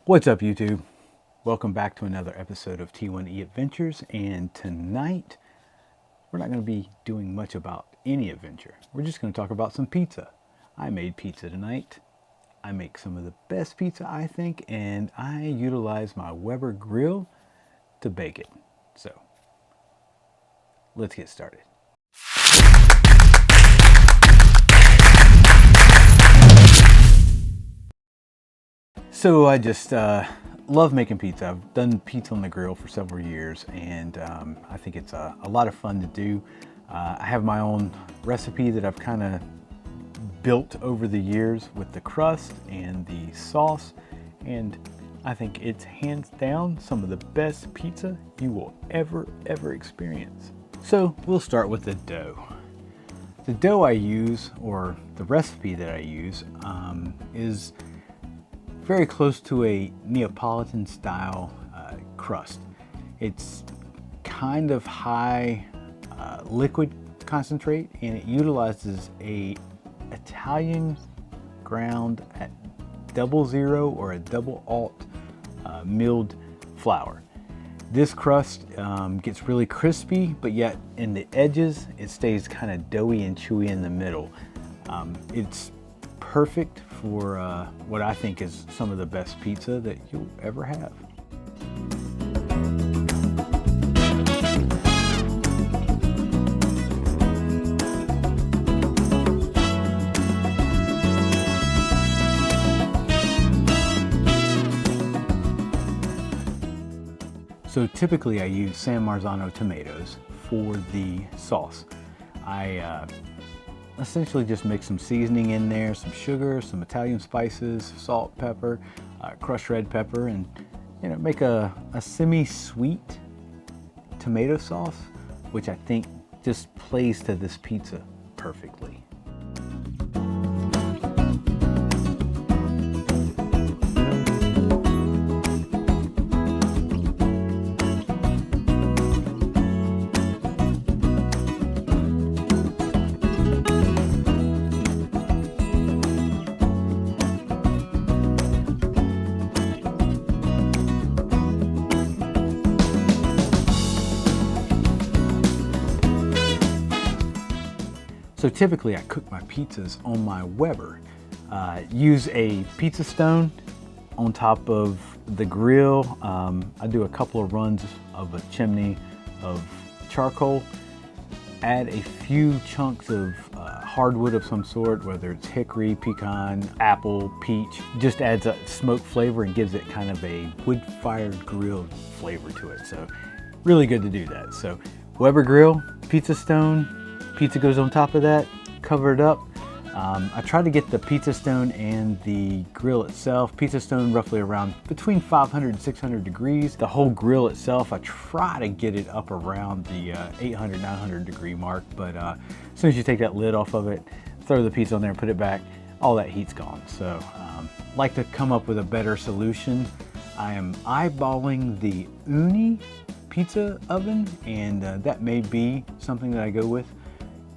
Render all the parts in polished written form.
What's up, YouTube? Welcome back to another episode of T1E Adventures, and tonight we're not going to be doing much about any adventure. We're just going to talk about some pizza. I made pizza tonight. I make some of the best pizza, I think, and I utilize my Weber grill to bake it. So, let's get started. So I just love making pizza. I've done pizza on the grill for several years, and I think it's a lot of fun to do. I have my own recipe that I've kind of built over the years with the crust and the sauce, and I think it's hands down some of the best pizza you will ever experience. So we'll start with the dough. The dough I use, or the recipe that I use, is very close to a Neapolitan style crust. It's kind of high liquid concentrate, and it utilizes a Italian ground at 00 or a double alt milled flour. This crust gets really crispy, but yet in the edges it stays kind of doughy and chewy in the middle. It's perfect for what I think is some of the best pizza that you'll ever have. So typically I use San Marzano tomatoes for the sauce. I essentially just mix some seasoning in there, some sugar, some Italian spices, salt, pepper, crushed red pepper, and make a semi-sweet tomato sauce, which I think just plays to this pizza perfectly. So typically I cook my pizzas on my Weber. Use a pizza stone on top of the grill. I do a couple of runs of a chimney of charcoal. Add a few chunks of hardwood of some sort, whether it's hickory, pecan, apple, peach. Just adds a smoke flavor and gives it kind of a wood-fired grilled flavor to it. So really good to do that. So Weber grill, pizza stone, pizza goes on top of that, cover it up. I try to get the pizza stone and the grill itself, pizza stone roughly around between 500 and 600 degrees. The whole grill itself, I try to get it up around the 800, 900 degree mark, but as soon as you take that lid off of it, throw the pizza on there and put it back, all that heat's gone. So like to come up with a better solution. I am eyeballing the Uni pizza oven, and that may be something that I go with.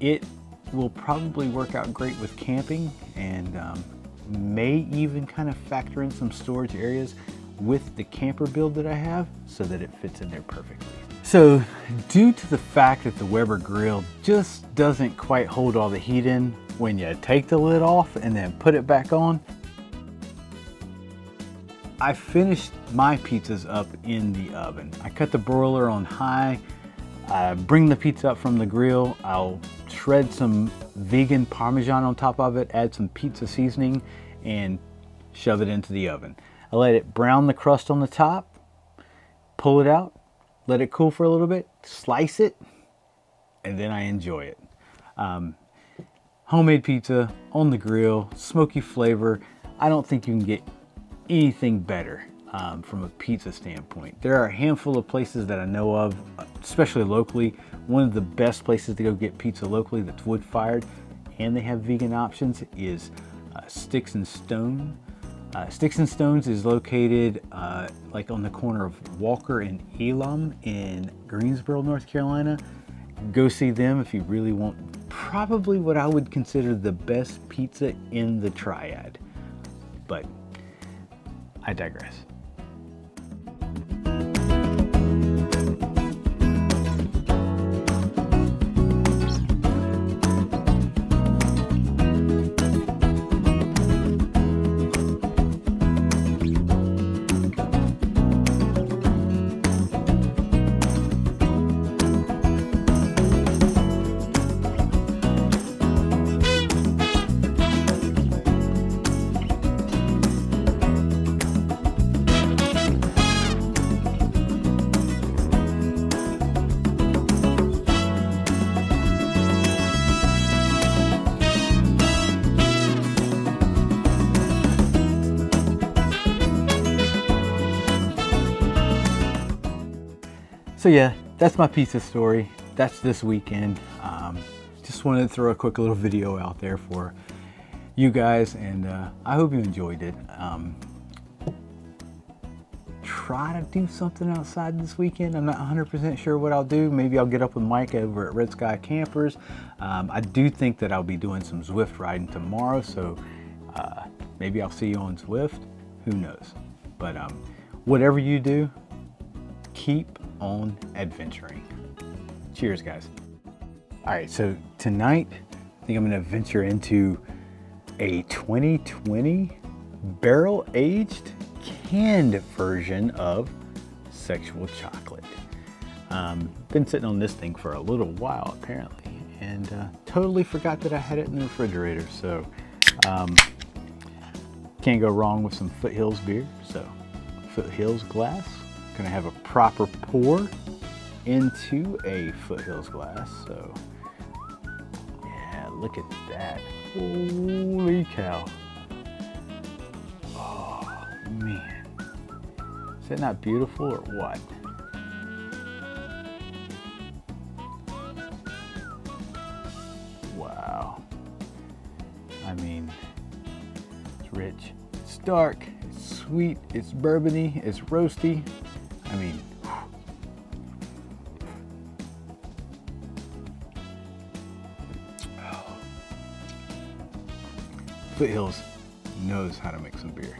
It will probably work out great with camping, and may even kind of factor in some storage areas with the camper build that I have so that it fits in there perfectly. So due to the fact that the Weber grill just doesn't quite hold all the heat in when you take the lid off and then put it back on, I finished my pizzas up in the oven. I cut the broiler on high. I bring the pizza up from the grill. I'll shred some vegan Parmesan on top of it, add some pizza seasoning, and shove it into the oven. I let it brown the crust on the top, pull it out, let it cool for a little bit, slice it, and then I enjoy it. Homemade pizza on the grill, smoky flavor. I don't think you can get anything better from a pizza standpoint. There are a handful of places that I know of, especially locally. One of the best places to go get pizza locally that's wood fired and they have vegan options is Sticks and Stone. Sticks and Stones is located like on the corner of Walker and Elam in Greensboro, North Carolina. Go see them if you really want probably what I would consider the best pizza in the triad. But I digress. So yeah, that's my pizza story. That's this weekend. Just wanted to throw a quick little video out there for you guys, and I hope you enjoyed it. Try to do something outside this weekend. I'm not 100% sure what I'll do. Maybe I'll get up with Mike over at Red Sky Campers. I do think that I'll be doing some Zwift riding tomorrow, so maybe I'll see you on Zwift. Who knows? But whatever you do, keep on adventuring. Cheers, guys. All right, so tonight I think I'm gonna venture into a 2020 barrel-aged canned version of sexual chocolate. Been sitting on this thing for a little while apparently, and totally forgot that I had it in the refrigerator. So can't go wrong with some Foothills beer. So Foothills glass, gonna have a proper pour into a Foothills glass. So yeah, look at that. Holy cow. Oh man, is that not beautiful or what? Wow. I mean, it's rich, it's dark, it's sweet, it's bourbony, it's roasty. I mean, Foothills knows how to make some beer.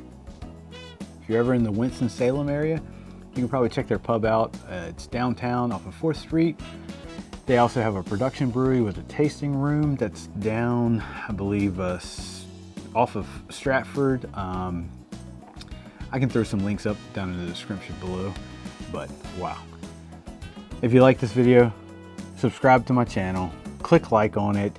If you're ever in the Winston-Salem area, you can probably check their pub out. It's downtown off of 4th Street. They also have a production brewery with a tasting room that's down, I believe, off of Stratford. I can throw some links up down in the description below, but wow. If you like this video, subscribe to my channel, click like on it,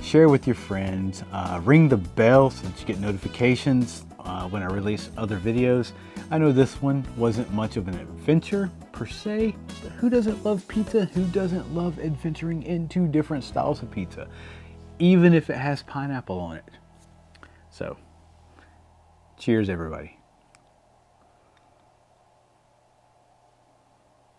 share with your friends, ring the bell so that you get notifications when I release other videos. I know this one wasn't much of an adventure per se, but who doesn't love pizza? Who doesn't love adventuring into different styles of pizza, even if it has pineapple on it? So, cheers everybody.